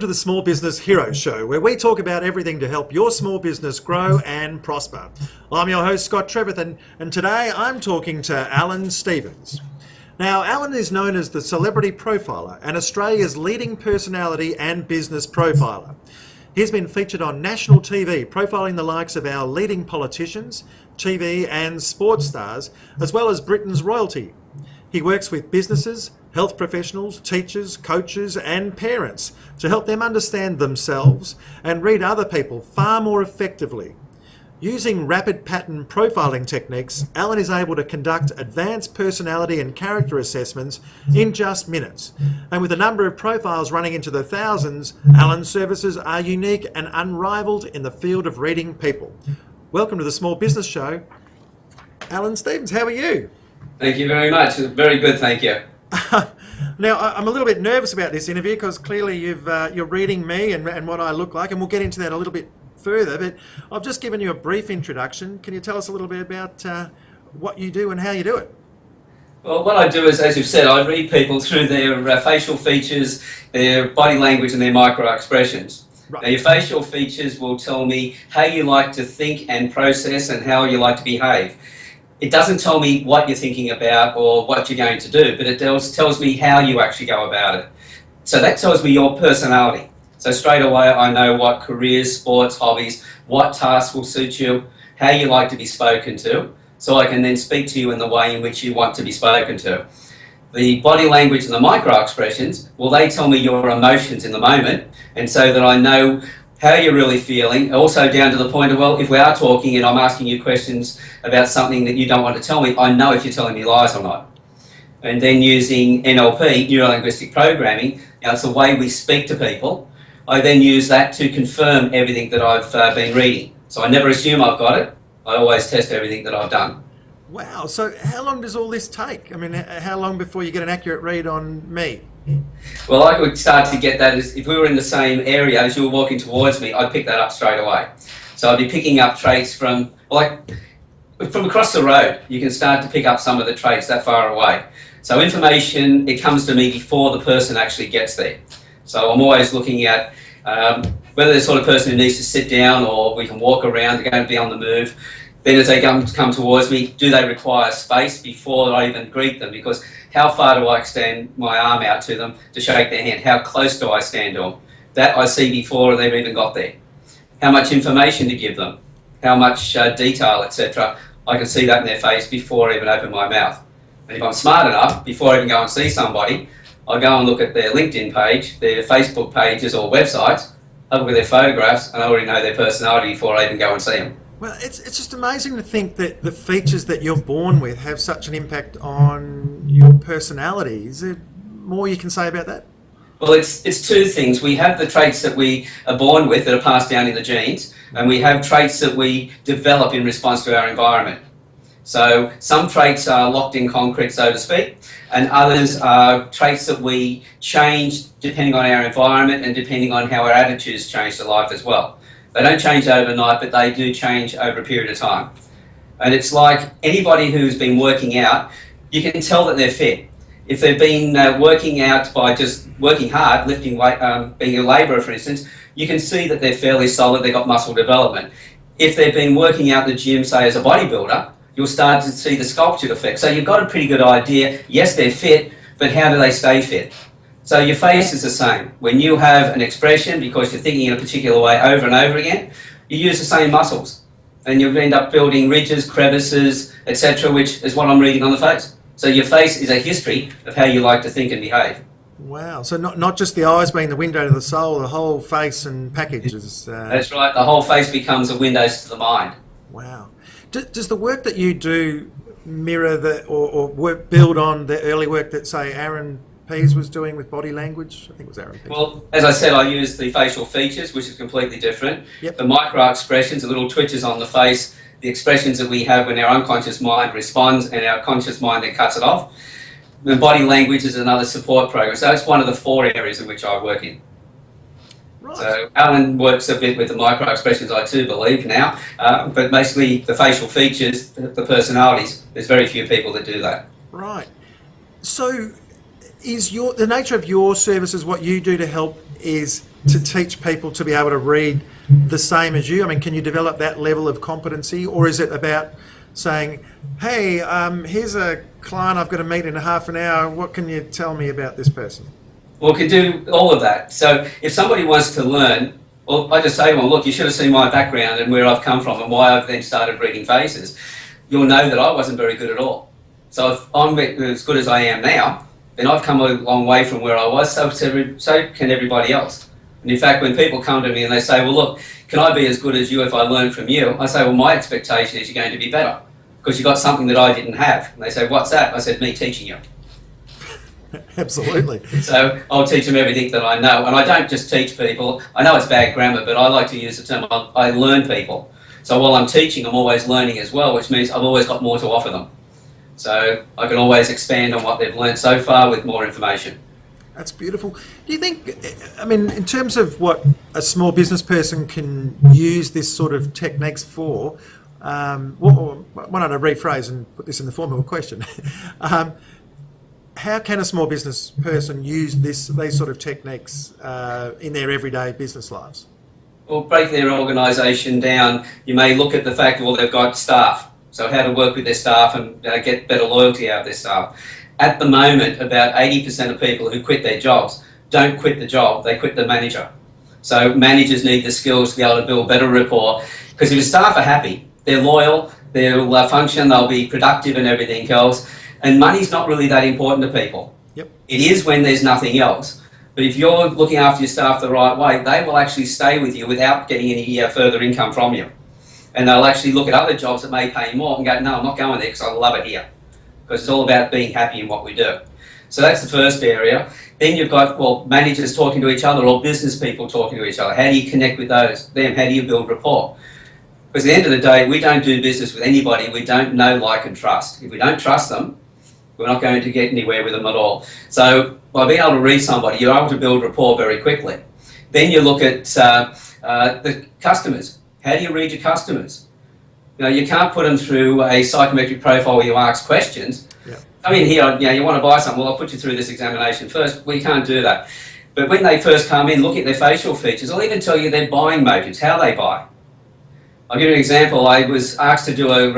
To the Small Business Hero Show, where we talk about everything to help your small business grow and prosper. I'm your host, Scott Trevethan, and today I'm talking to Alan Stevens. Now, Alan is known as the Celebrity Profiler and Australia's leading personality and business profiler. He's been featured on national TV, profiling the likes of our leading politicians, TV and sports stars, as well as Britain's royalty. He works with businesses, health professionals, teachers, coaches and parents to help them understand themselves and read other people far more effectively. Using rapid pattern profiling techniques, Alan is able to conduct advanced personality and character assessments in just minutes. And with a number of profiles running into the thousands, Alan's services are unique and unrivaled in the field of reading people. Welcome to the Small Business Show, Alan Stevens. How are you? Thank you very much. Very good, thank you. Now, I'm a little bit nervous about this interview because clearly you're reading me and what I look like, and we'll get into that a little bit further, but I've just given you a brief introduction. Can you tell us a little bit about what you do and how you do it? Well, what I do is, as you've said, I read people through their facial features, their body language and their micro-expressions. Right. Now, your facial features will tell me how you like to think and process and how you like to behave. It doesn't tell me what you're thinking about or what you're going to do, but it tells me how you actually go about it. So that tells me your personality. So straight away I know what careers, sports, hobbies, what tasks will suit you, how you like to be spoken to, so I can then speak to you in the way in which you want to be spoken to. The body language and the micro-expressions, well, they tell me your emotions in the moment, and so that I know how you're really feeling, also down to the point of, well, if we are talking and I'm asking you questions about something that you don't want to tell me, I know if you're telling me lies or not. And then using NLP, Neuro-Linguistic Programming, it's the way we speak to people. I then use that to confirm everything that I've been reading. So I never assume I've got it. I always test everything that I've done. Wow, so how long does all this take? I mean, how long before you get an accurate read on me? Well, I would start to get that as if we were in the same area as you were walking towards me, I'd pick that up straight away. So I'd be picking up traits from across the road. You can start to pick up some of the traits that far away. So information, it comes to me before the person actually gets there. So I'm always looking at whether they're the sort of person who needs to sit down or we can walk around, they're going to be on the move. Then as they come towards me, do they require space before I even greet them? Because how far do I extend my arm out to them to shake their hand? How close do I stand to them? That I see before they've even got there. How much information to give them? How much detail, etc. I can see that in their face before I even open my mouth. And if I'm smart enough, before I even go and see somebody, I'll go and look at their LinkedIn page, their Facebook pages or websites, have a look at their photographs, and I already know their personality before I even go and see them. Well, it's just amazing to think that the features that you're born with have such an impact on your personality. Is there more you can say about that? Well, it's two things. We have the traits that we are born with that are passed down in the genes, and we have traits that we develop in response to our environment. So some traits are locked in concrete, so to speak, and others are traits that we change depending on our environment and depending on how our attitudes change to life as well. They don't change overnight, but they do change over a period of time. And it's like anybody who's been working out, you can tell that they're fit. If they've been working out by just working hard, lifting weight, being a labourer for instance, you can see that they're fairly solid, they've got muscle development. If they've been working out in the gym, say as a bodybuilder, you'll start to see the sculptured effect. So you've got a pretty good idea, yes they're fit, but how do they stay fit? So your face is the same. When you have an expression, because you're thinking in a particular way over and over again, you use the same muscles. And you'll end up building ridges, crevices, etc., which is what I'm reading on the face. So your face is a history of how you like to think and behave. Wow, so not just the eyes being the window to the soul, the whole face and package is... That's right, the whole face becomes a window to the mind. Wow. Does the work that you do mirror or build on the early work that, say, Aaron Pease was doing with body language? I think it was Aaron Pease. Well, as I said, I use the facial features, which is completely different. Yep. The micro-expressions, the little twitches on the face, the expressions that we have when our unconscious mind responds and our conscious mind then cuts it off. The body language is another support program. So that's one of the 4 areas in which I work in. Right. So Alan works a bit with the micro-expressions, I too believe now, but basically the facial features, the personalities, there's very few people that do that. Right. So is the nature of your services, what you do to help, is to teach people to be able to read the same as you? I mean, can you develop that level of competency, or is it about saying, hey, here's a client I've got to meet in half an hour, what can you tell me about this person? Well, we can do all of that. So if somebody wants to learn, well, I just say, well, look, you should have seen my background and where I've come from and why I've then started reading faces. You'll know that I wasn't very good at all. So if I'm as good as I am now, then I've come a long way from where I was, so can everybody else. And in fact, when people come to me and they say, well, look, can I be as good as you if I learn from you? I say, well, my expectation is you're going to be better because you've got something that I didn't have. And they say, what's that? I said, me teaching you. Absolutely. So I'll teach them everything that I know. And I don't just teach people. I know it's bad grammar, but I like to use the term I learn people. So while I'm teaching, I'm always learning as well, which means I've always got more to offer them. So I can always expand on what they've learned so far with more information. That's beautiful. Do you think, I mean, in terms of what a small business person can use this sort of techniques for, why don't I rephrase and put this in the form of a question? How can a small business person use these sort of techniques in their everyday business lives? Well, break their organisation down. You may look at the fact, well, they've got staff. So how to work with their staff and get better loyalty out of their staff. At the moment, about 80% of people who quit their jobs don't quit the job, they quit the manager. So managers need the skills to be able to build better rapport, because if your staff are happy, they're loyal, they'll function, they'll be productive and everything else, and money's not really that important to people. Yep. It is when there's nothing else. But if you're looking after your staff the right way, they will actually stay with you without getting any further income from you. And they'll actually look at other jobs that may pay more and go, no, I'm not going there because I love it here. Because it's all about being happy in what we do. So that's the first area. Then you've got, well, managers talking to each other or business people talking to each other. How do you connect with them? How do you build rapport? Because at the end of the day, we don't do business with anybody we don't know, like and trust. If we don't trust them, we're not going to get anywhere with them at all. So by being able to read somebody, you're able to build rapport very quickly. Then you look at the customers. How do you read your customers? You know, you can't put them through a psychometric profile where you ask questions. Yeah. Come in here, you want to buy something, well, I'll put you through this examination first. We can't do that. But when they first come in, look at their facial features. I'll even tell you their buying motives, how they buy. I'll give you an example. I was asked to do a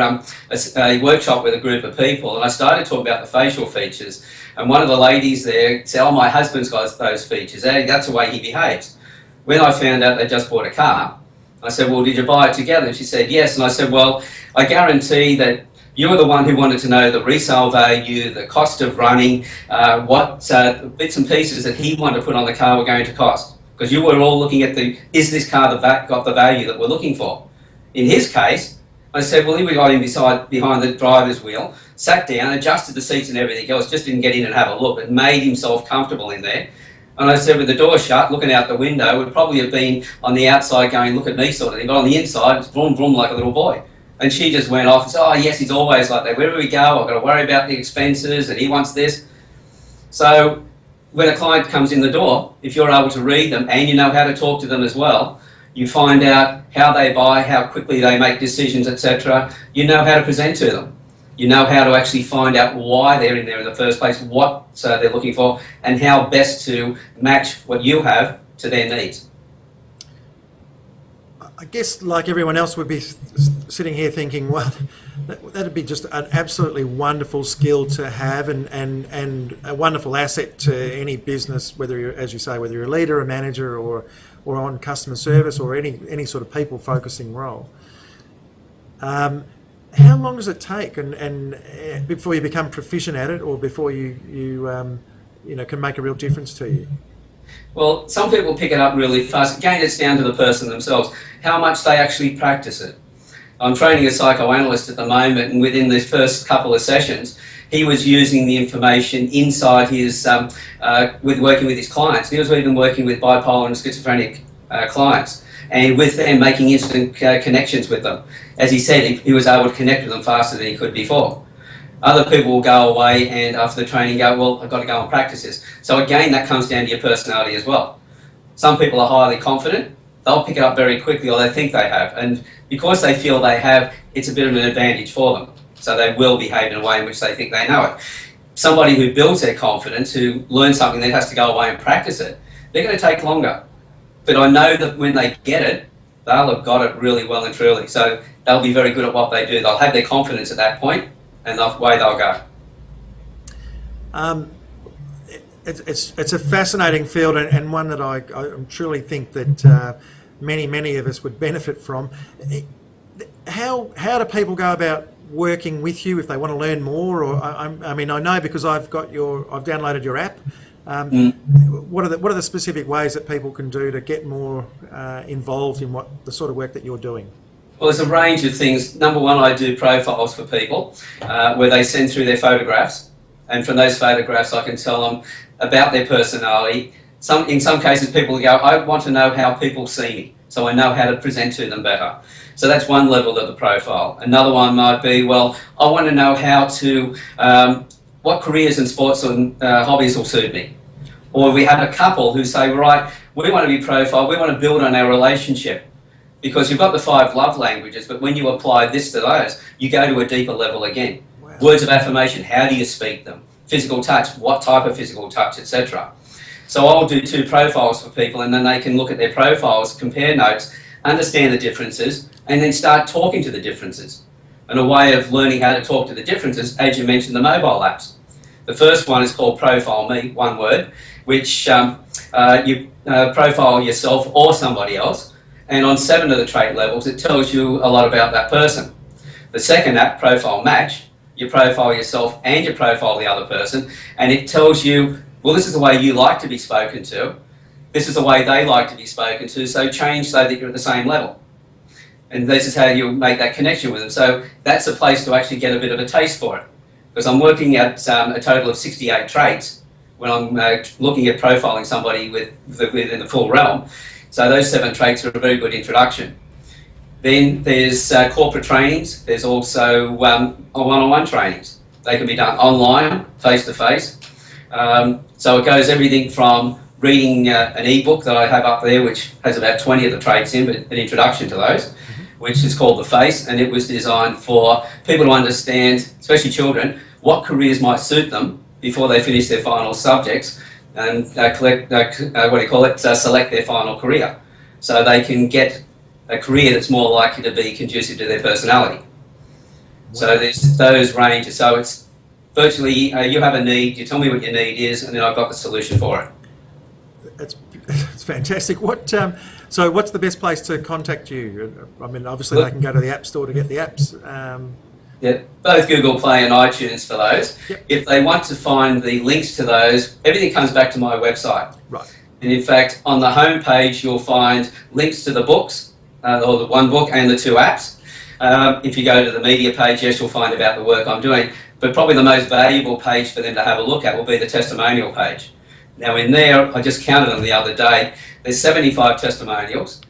workshop with a group of people, and I started talking about the facial features. And one of the ladies there said, oh, my husband's got those features. That's the way he behaves. When I found out they just bought a car, I said, well, did you buy it together? And she said, yes. And I said, well, I guarantee that you were the one who wanted to know the resale value, the cost of running, what bits and pieces that he wanted to put on the car were going to cost. Because you were all looking at is this car got the value that we're looking for? In his case, I said, well, we got him behind the driver's wheel, sat down, adjusted the seats and everything else, just didn't get in and have a look, but made himself comfortable in there. And I said, with the door shut, looking out the window, would probably have been on the outside going, look at me sort of thing, but on the inside, it's vroom, vroom like a little boy. And she just went off and said, oh, yes, he's always like that. Wherever we go, I've got to worry about the expenses and he wants this. So when a client comes in the door, if you're able to read them and you know how to talk to them as well, you find out how they buy, how quickly they make decisions, etc. You know how to present to them. You know how to actually find out why they're in there in the first place, what they're looking for, and how best to match what you have to their needs. I guess, like everyone else, would be sitting here thinking, well, that'd be just an absolutely wonderful skill to have, and a wonderful asset to any business, whether you're, as you say, whether you're a leader, a manager, or on customer service, or any sort of people focusing role. How long does it take, and before you become proficient at it, or before you can make a real difference to you? Well, some people pick it up really fast. Again, it's down to the person themselves, how much they actually practice it. I'm training a psychoanalyst at the moment, and within the first couple of sessions, he was using the information inside his, with working with his clients. He was even working with bipolar and schizophrenic clients, and with them making instant connections with them. As he said, he was able to connect with them faster than he could before. Other people will go away and after the training go, well, I've got to go and practice this. So again, that comes down to your personality as well. Some people are highly confident. They'll pick it up very quickly, or they think they have. And because they feel they have, it's a bit of an advantage for them. So they will behave in a way in which they think they know it. somebody who builds their confidence, who learns something that has to go away and practice it, they're going to take longer. But I know that when they get it, they'll have got it really well and truly. So they'll be very good at what they do. They'll have their confidence at that point, and away they'll go. It's a fascinating field, and one that I truly think that many of us would benefit from. How do people go about working with you if they want to learn more? Or I mean, I know because I've downloaded your app. What are the specific ways that people can do to get more involved in the sort of work that you're doing? Well, there's a range of things. Number one, I do profiles for people where they send through their photographs, and from those photographs I can tell them about their personality. In some cases people go, I want to know how people see me, so I know how to present to them better. So that's one level of the profile. Another one might be, well, I want to know how to, what careers and sports and hobbies will suit me. Or we have a couple who say, right, we want to be profiled, we want to build on our relationship. Because you've got the 5 love languages, but when you apply this to those, you go to a deeper level again. Wow. Words of affirmation, how do you speak them? Physical touch, what type of physical touch, etc. So I'll do 2 profiles for people, and then they can look at their profiles, compare notes, understand the differences, and then start talking to the differences. And a way of learning how to talk to the differences, as you mentioned, the mobile apps. The first one is called Profile Me, one word, which you profile yourself or somebody else, and on 7 of the trait levels it tells you a lot about that person. The second app, Profile Match, you profile yourself and you profile the other person, and it tells you, well, this is the way you like to be spoken to, this is the way they like to be spoken to, so change so that you're at the same level. And this is how you make that connection with them. So that's a place to actually get a bit of a taste for it. Because I'm working at a total of 68 traits when I'm looking at profiling somebody within the full realm. So those 7 traits are a very good introduction. Then there's corporate trainings. There's also one-on-one trainings. They can be done online, face-to-face. So it goes everything from reading an ebook that I have up there, which has about 20 of the traits in, but an introduction to those, which is called The Face, and it was designed for people to understand, especially children, what careers might suit them before they finish their final subjects and select their final career. So they can get a career that's more likely to be conducive to their personality. Wow. So there's those ranges. So it's virtually, you have a need, you tell me what your need is, and then I've got the solution for it. It's fantastic. So what's the best place to contact you? I mean, obviously they can go to the App Store to get the apps. Yeah, both Google Play and iTunes for those. Yep. If they want to find the links to those, everything comes back to my website. Right. And in fact, on the home page, you'll find links to the books, or the one book and the 2 apps. If you go to the media page, yes, you'll find about the work I'm doing. But probably the most valuable page for them to have a look at will be the testimonial page. Now in there, I just counted them the other day, there's 75 testimonials,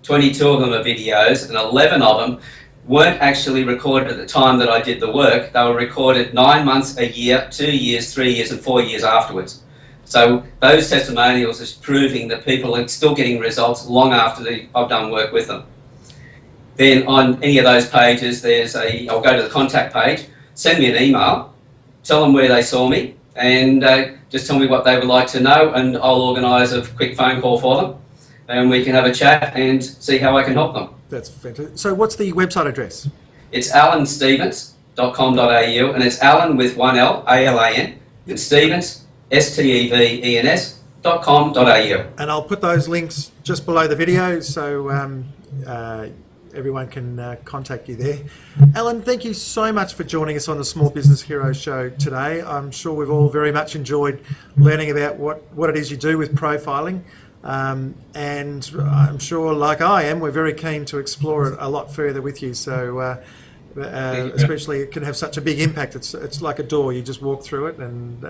22 of them are videos, and 11 of them weren't actually recorded at the time that I did the work. They were recorded 9 months, a year, 2 years, 3 years, and 4 years afterwards. So those testimonials is proving that people are still getting results long after I've done work with them. Then on any of those pages, I'll go to the contact page, send me an email, tell them where they saw me, and just tell me what they would like to know, and I'll organise a quick phone call for them, and we can have a chat and see how I can help them. That's fantastic. So what's the website address? It's alanstevens.com.au, and it's Alan with 1 L, A-L-A-N, and Stevens, STEVENS.com.au. And I'll put those links just below the video so everyone can contact you there. Alan, thank you so much for joining us on the Small Business Heroes show today. I'm sure we've all very much enjoyed learning about what it is you do with profiling. And I'm sure, like I am, we're very keen to explore it a lot further with you. So especially it can have such a big impact. It's like a door, you just walk through it, and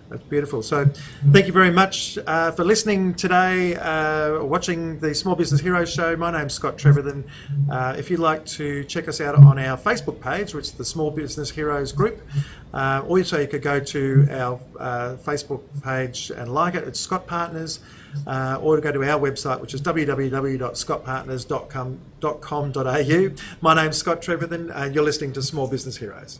that's beautiful. So thank you very much for listening today, watching the Small Business Heroes show. My name's Scott Treverthen. If you'd like to check us out on our Facebook page, which is the Small Business Heroes group, also you could go to our Facebook page and like it. It's Scott Partners, or go to our website, which is www.scottpartners.com.au. My name's Scott Treverthen, and you're listening to Small Business Heroes.